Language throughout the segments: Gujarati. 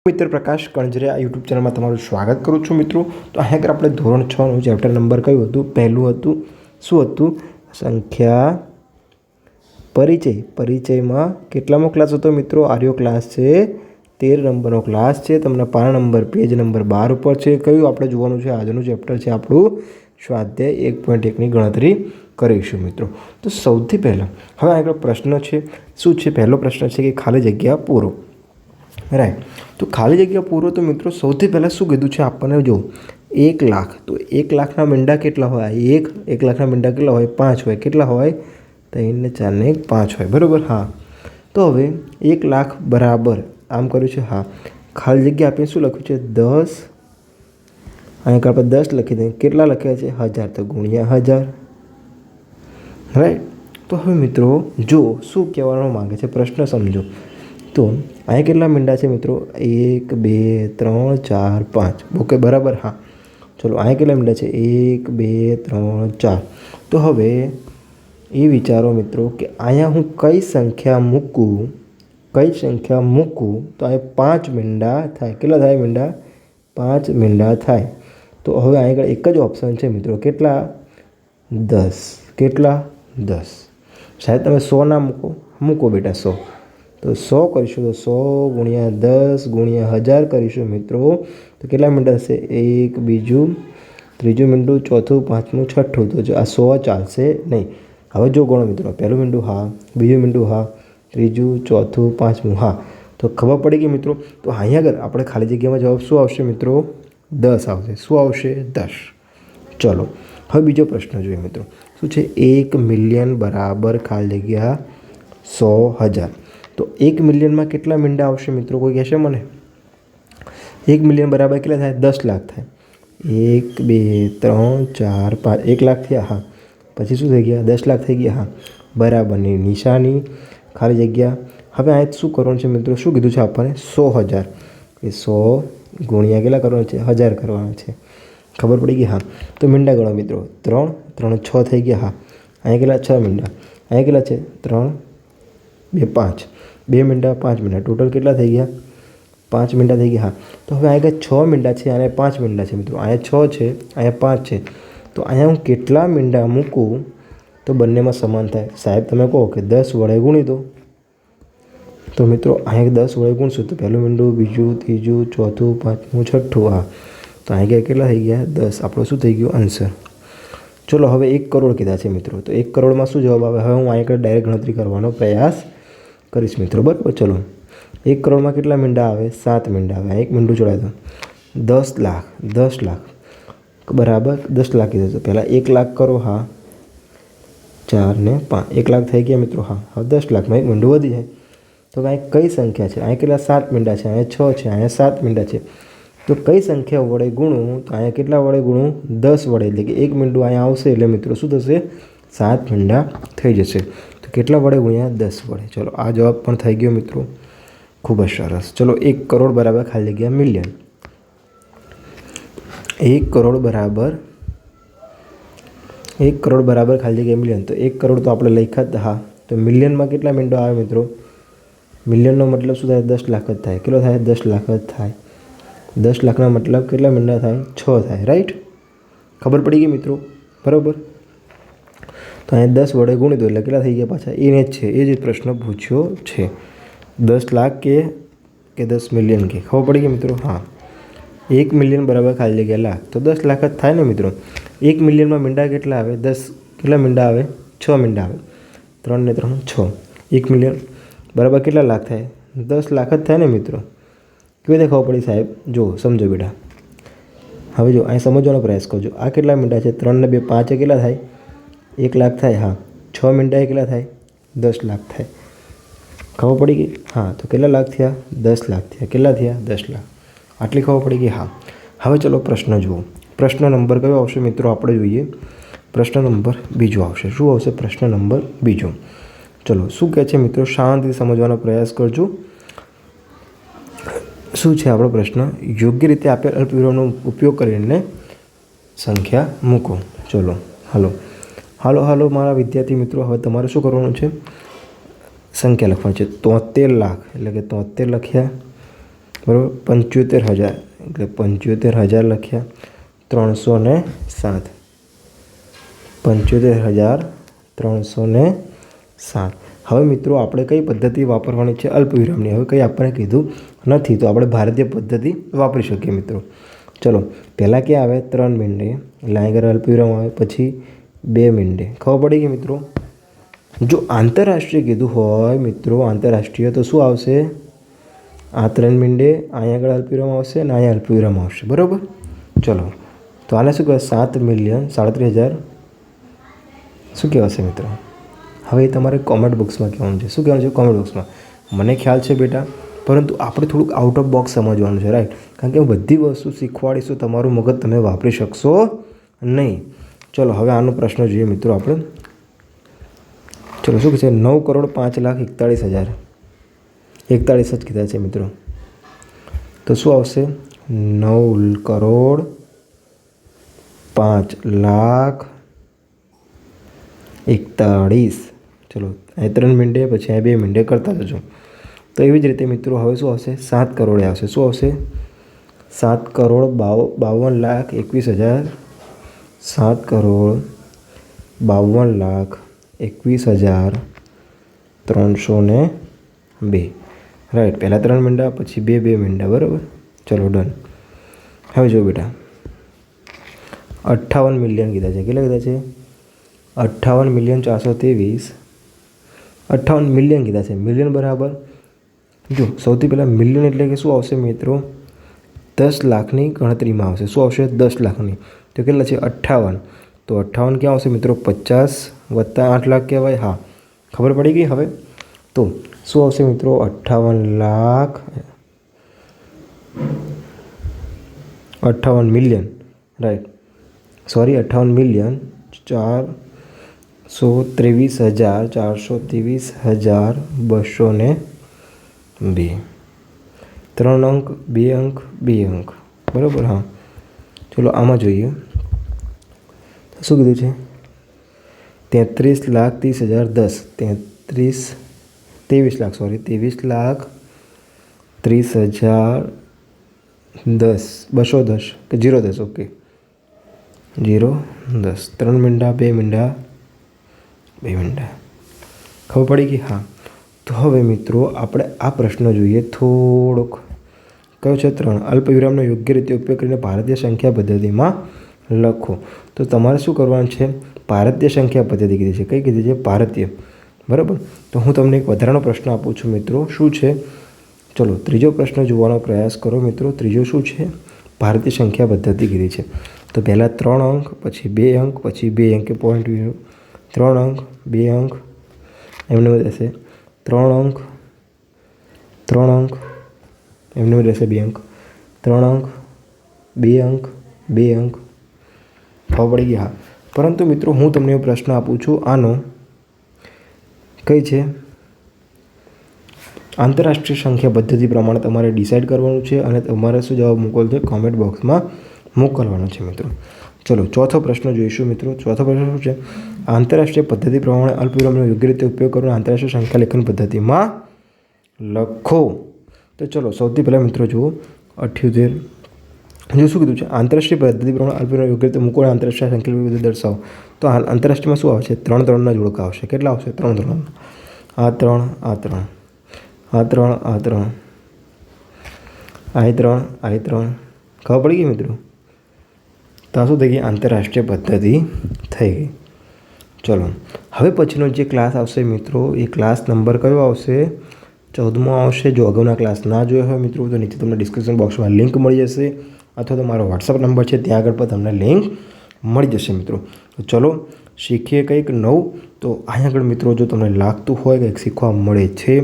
મિત્ર પ્રકાશ કણજરિયા યુટ્યુબ ચેનલમાં તમારું સ્વાગત કરું છું મિત્રો. તો અહીં આગળ આપણે ધોરણ 6નું ચેપ્ટર નંબર કયું હતું? પહેલું હતું. શું હતું? સંખ્યા પરિચય. પરિચયમાં કેટલામો ક્લાસ હતો મિત્રો? આર્યો ક્લાસ છે 13 નંબરનો ક્લાસ છે. તમને પાના નંબર પેજ નંબર 12 ઉપર છે. કયું આપણે જોવાનું છે? આજનું ચેપ્ટર છે આપણું સ્વાધ્યાય 1.1ની ગણતરી કરીશું મિત્રો. તો સૌથી પહેલાં હવે આગળ પ્રશ્ન છે. શું છે? પહેલો પ્રશ્ન છે કે ખાલી જગ્યા પૂરો. રાઈટ. તો ખાલી જગ્યા પૂરો. તો મિત્રો સૌથી પહેલાં શું કીધું છે આપણને? જો 1 લાખ. તો 1 લાખના મીંડા કેટલા હોય? 1 લાખના મીંડા કેટલા હોય? 5 હોય. કેટલા હોય? 3 ને 4 ને 5 હોય. બરાબર. હા. તો હવે 1 લાખ બરાબર આમ કર્યું છે. હા. ખાલી જગ્યા આપીને શું લખ્યું છે? 10. અહીંયા આપણે 10 લખી દઈએ. કેટલા લખ્યા છે? 1000. તો ગુણ્યા 1000. રાઈટ. તો હવે મિત્રો જો શું કહેવાનો માંગે છે પ્રશ્ન સમજો. તો અહીંયા કેટલા મીંડા છે મિત્રો? 1 2 3 4 5. ઓકે બરાબર. હા. ચલો અહીંયા કેટલા મીંડા છે? 1 2 3 4. તો હવે એ વિચારો મિત્રો કે અહીંયા હું કઈ સંખ્યા મૂકું? કઈ સંખ્યા મૂકું તો અહીંયા 5 મીંડા થાય. કેટલા થાય મીંડા? 5 મીંડા થાય. તો હવે અહીં આગળ એક જ ઓપ્શન છે મિત્રો. કેટલા? 10. કેટલા? 10. સાહેબ તમે 100 ના મૂકો? મૂકો બેટા 100. તો 100 કરીશું તો 100 ગુણ્યા 10 ગુણ્યા 1000 કરીશું મિત્રો. તો કેટલા મીંડા હશે? એક, બીજું, ત્રીજું મીંડું, ચોથું, પાંચમું, છઠ્ઠું. તો જો આ 100 ચાલશે નહીં. હવે જો ગણો મિત્રો. પહેલું મીંડું હા, બીજું મીંડું હા, ત્રીજું, ચોથું, પાંચમું હા. તો ખબર પડી ગઈ મિત્રો. તો અહીંયા આગળ આપણે ખાલી જગ્યામાં જવાબ શું આવશે મિત્રો? 10 આવશે. શું આવશે? 10. ચલો હવે બીજો પ્રશ્ન જોઈએ મિત્રો. શું છે? 1 મિલિયન બરાબર ખાલી જગ્યા 100,000. તો 1 મિલિયનમાં કેટલા મીંડા આવશે મિત્રો? કોઈ કહેશે મને? 1 મિલિયન બરાબર કેટલા થાય? 10 લાખ થાય. 1 2 3 4 5. 1 લાખ થયા. હા. પછી શું થઈ ગયા? 10 લાખ થઈ ગયા. હા. બરાબરની નિશાની. ખાલી જગ્યા. હવે આ શું કરવાનું છે મિત્રો? શું કીધું છે આપણને? 100,000. એ 100 ગુણ્યા કેટલા કરવાનું છે? 1000 કરવાના છે. ખબર પડી ગઈ? હા. તો મીંડા ગણો મિત્રો. 3 3 6 થઈ ગયા. હા. અહીંયા કેટલા? 6 મીંડા. અહીંયા કેટલા છે? 3 2 5. 2 મીંડા 5 મીંડા. ટોટલ કેટલા થઈ ગયા? 5 મીંડા થઈ ગયા. હા. તો હવે અહીંયા 6 મીંડા છે અને 5 મીંડા છે મિત્રો. અહીંયા 6 છે, અહીંયા 5 છે. તો અહીંયા હું કેટલા મીંડા મૂકું તો બંનેમાં સમાન થાય? સાહેબ તમે કહો કે 10 વડે ગુણી દો. તો મિત્રો અહીંયા 10 વડે ગુણશું તો પહેલું મીંડું, બીજું, ત્રીજું, ચોથું, પાંચમું, છઠ્ઠું. હા. તો અહીંયા કેટલા થઈ ગયા? 10. આપણો શું થઈ ગયું? આન્સર. ચલો હવે 1 કરોડ કીધા છે મિત્રો. તો 1 કરોડમાં શું જવાબ આવે? હવે હું અહીંયા ડાયરેક્ટ ગણતરી કરવાનો પ્રયાસ કરીશ મિત્રો. બરાબર. ચલો 1 કરોડમાં કેટલા મીંડા આવે? 7 મીંડા આવે. એક મીંડું જોડાય તો 10 લાખ. 10 લાખ બરાબર 10 લાખ કીધું. તો પહેલાં 1 લાખ કરો. હા. 4 ને 5. 1 લાખ થઈ ગયા મિત્રો. હા. હવે 10 લાખમાં એક મીંડું વધી જાય. તો અહીંયા કઈ સંખ્યા છે? અહીંયા કેટલા? 7 મીંડા છે. અહીંયા 6 છે. અહીંયા 7 મીંડા છે. તો કઈ સંખ્યા વડે ગુણું? તો અહીંયા કેટલા વડે ગુણું? 10 વડે. એટલે કે એક મીંડું અહીંયા આવશે એટલે મિત્રો શું થશે? 7 મીંડા થઈ જશે. તો કેટલા વડે ગુણ્યા? 10 વડે. ચલો આ જવાબ પણ થઈ ગયો મિત્રો. ખૂબ જ સરસ. ચલો 1 કરોડ બરાબર ખાલી જગ્યા મિલિયન. 1 કરોડ બરાબર ખાલી જગ્યા મિલિયન. તો 1 કરોડ તો આપણે લખ્યા જ. હા. તો મિલિયનમાં કેટલા મીંડો આવે મિત્રો? મિલિયનનો મતલબ શું થાય? 10 લાખ જ થાય. કેટલો થાય? 10 લાખ જ થાય. 10 લાખના મતલબ કેટલા મીંડા થાય? 6 થાય. રાઈટ. ખબર પડી ગઈ મિત્રો. બરાબર. તો અહીંયા 10 વડે ગુણી દો એટલે કેટલા થઈ ગયા પાછા? એને જ છે. એ જ પ્રશ્ન પૂછ્યો છે. 10 લાખ કે 10 મિલિયન કે? ખબર પડી ગઈ મિત્રો. હા. 1 મિલિયન બરાબર ખાલી જગ્યા લાખ. તો 10 લાખ જ થાય ને મિત્રો. 1 મિલિયનમાં મીંડા કેટલા આવે? 10. કેટલા મીંડા આવે? 6 મીંડા આવે. 3 ને 3 6. 1 મિલિયન બરાબર કેટલા લાખ થાય? 10 લાખ જ થાય ને મિત્રો. કેવી રીતે ખબર પડી સાહેબ? જો સમજો બેટા. હવે જો અહીં સમજવાનો પ્રયાસ કરજો. આ કેટલા મીંડા છે? 3 ને 2 5 કેટલા થાય? 1 લાખ થાય. હા. 6 મીંડા કેટલા થાય? 10 લાખ થાય. ખબર પડી ગઈ? હા. તો કેટલા લાખ થયા? 10 લાખ થયા. કેટલા થયા? 10 લાખ. આટલી ખબર પડી ગઈ? હા. હવે ચલો પ્રશ્ન જુઓ. પ્રશ્ન નંબર કયો આવશે મિત્રો? આપણે જોઈએ પ્રશ્ન નંબર બીજો આવશે. શું આવશે? પ્રશ્ન નંબર બીજો. ચલો શું કહે છે મિત્રો? શાંતિથી સમજવાનો પ્રયાસ કરજો. શું છે આપણો પ્રશ્ન? યોગ્ય રીતે આપેલ અલ્પવિરામનો ઉપયોગ કરીને સંખ્યા મૂકો. ચલો હાલો મારા વિદ્યાર્થી મિત્રો. હવે તમારે શું કરવાનું છે? સંખ્યા લખવાની છે. 73 લાખ એટલે કે 73 લખ્યા. બરાબર 75,000 એટલે 75,000 લખ્યા 307 75,307. હવે મિત્રો આપણે કઈ પદ્ધતિ વાપરવાની છે? અલ્પવિરામની. હવે કંઈ આપણને કીધું નથી તો આપણે ભારતીય પદ્ધતિ વાપરી શકીએ મિત્રો. ચલો પહેલાં ક્યાં આવે? 3 મીંડે એટલે અહીં આગળ અલ્પવિરામ આવે, પછી 2 મીંડે. ખબર પડી ગઈ મિત્રો? જો આંતરરાષ્ટ્રીય કીધું હોય મિત્રો, આંતરરાષ્ટ્રીય તો શું આવશે? આ 3 મીંડે અહીંયા આગળ અલ્પવિરામ આવશે અને અહીંયા અલ્પવિરામ આવશે. બરાબર. ચલો તો આને શું કહેવાય? 7,37,000 શું કહેવાશે મિત્રો? હવે તમારે કોમેન્ટ બોક્સમાં કહેવાનું છે. શું કહેવાનું છે કોમેન્ટ બોક્સમાં? મને ખ્યાલ છે બેટા, પરંતુ આપણે થોડુંક આઉટ ઓફ બોક્સ સમજવાનું છે, રાઈટ? કારણ કે બધી વસ્તુ શીખવાડીશું, તમારું મગજ તમે વાપરી શકશો નહીં. ચલો હવે આનો પ્રશ્ન જોઈએ મિત્રો આપણે. ચલો શું કહે છે? 9,05,41,000 41 જ કીધા છે મિત્રો. તો શું આવશે? 9,05,41,000. ચલો અહીં 3 મીંડે પછી અહીં 2 મીંડે કરતા જજો. તો એવી જ રીતે મિત્રો હવે શું આવશે? 7 કરોડ આવશે. શું આવશે? 7,52,21,000. 7,52,21,302. રાઈટ. પહેલાં 3 મીંડા પછી 2 મીંડા. બરાબર. ચલો ડન. હવે જો બેટા 58 મિલિયન કીધા છે. કેટલા કીધા છે? 58,423,000. 58 મિલિયન કીધા છે. મિલિયન બરાબર જો સૌથી પહેલાં મિલિયન એટલે કે શું આવશે મિત્રો? 10 લાખની ગણતરીમાં આવશે. શું આવશે? 10 લાખની. તો કેટલા છે? 58. તો 58 ક્યાં આવશે મિત્રો? 50 વત્તા 8 લાખ કહેવાય. હા, ખબર પડી ગઈ. હવે તો શું આવશે મિત્રો? 58 lakh 58 million. Right. Sorry 58 million 423,202. 3 અંક 2 અંક 2 અંક. બરાબર. હા, ચલો આમાં જોઈએ. શું કીધું છે? 33,30,010. 23,30,010 210 કે 010. ઓકે 010. 3 મીંડા 2 મીંડા 2 મીંડા. ખબર પડી ગઈ? હા. તો હવે મિત્રો આપણે આ પ્રશ્ન જોઈએ થોડોક. કયો છે? 3. અલ્પવિરામનો યોગ્ય રીતે ઉપયોગ કરીને ભારતીય સંખ્યા પદ્ધતિમાં લખો. તો તમારે શું કરવાનું છે? ભારતીય સંખ્યા પદ્ધતિ કીધી છે. કઈ કીધી છે? ભારતીય. બરાબર. તો હું તમને એક વધારાનો પ્રશ્ન આપું છું મિત્રો. શું છે? ચલો ત્રીજો પ્રશ્ન જોવાનો પ્રયાસ કરો મિત્રો. ત્રીજો શું છે? ભારતીય સંખ્યા પદ્ધતિ કીધી છે. તો પહેલાં 3 અંક પછી 2 અંક પછી 2 અંક પોઈન્ટ 3 અંક 2 અંક એમને રહેશે 3 અંક 3 અંક એમને રહેશે 2 અંક 3 અંક 2 અંક 2 અંક. ખબર પડી ગઈ? હા. પરંતુ મિત્રો હું તમને એવો પ્રશ્ન આપું છું. આનો કઈ છે? આંતરરાષ્ટ્રીય સંખ્યા પદ્ધતિ પ્રમાણે તમારે ડિસાઇડ કરવાનું છે અને તમારે શું જવાબ મોકલવો છે? કોમેન્ટ બોક્સમાં મોકલવાનો છે મિત્રો. ચલો ચોથો પ્રશ્ન જોઈશું મિત્રો. ચોથો પ્રશ્ન શું છે? આંતરરાષ્ટ્રીય પદ્ધતિ પ્રમાણે અલ્પવિરામનો યોગ્ય રીતે ઉપયોગ કરીને આંતરરાષ્ટ્રીય સંખ્યા લેખન પદ્ધતિમાં લખો. તો ચલો સૌથી પહેલાં મિત્રો જુઓ 78. જો શું કીધું છે? આંતરરાષ્ટ્રીય પદ્ધતિ પ્રમાણે અલ્પવિરામ યોગ્ય રીતે મૂકો અને આંતરરાષ્ટ્રીય સંખ્યા પદ્ધતિ દર્શાવો. તો આંતરરાષ્ટ્રીયમાં શું આવશે? 3 3ના જોડકા આવશે. કેટલા આવશે? 3 3. આ 3 આ 3 આ 3 આ 3 આ 3 આ 3. ખબર પડી ગઈ મિત્રો? તો આ શું થઈ ગઈ? આંતરરાષ્ટ્રીય પદ્ધતિ થઈ ગઈ. ચલો હવે પછીનો જે ક્લાસ આવશે મિત્રો એ ક્લાસ નંબર કયો આવશે? 14મો આવશે. જો અગાઉના ક્લાસ ના જોયો હોય મિત્રો તો નીચે તમને ડિસ્ક્રિપ્શન બોક્સમાં લિંક મળી જશે અથવા તો મારો વોટ્સઅપ નંબર છે ત્યાં આગળ પણ તમને લિંક મળી જશે મિત્રો. તો ચલો શીખીએ કંઈક નવું. તો અહીંયા આગળ મિત્રો જો તમને લાગતું હોય કંઈક શીખવા મળે છે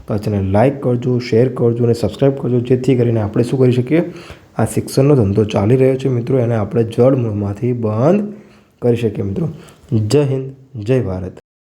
તો આ ચેનલ લાઇક કરજો, શેર કરજો અને સબસ્ક્રાઈબ કરજો, જેથી કરીને આપણે શું કરી શકીએ? આ શિક્ષણનો ધંધો ચાલી રહ્યો છે મિત્રો એને આપણે જડમૂળમાંથી બંધ કરી શકીએ મિત્રો. જય હિન્દ, જય ભારત.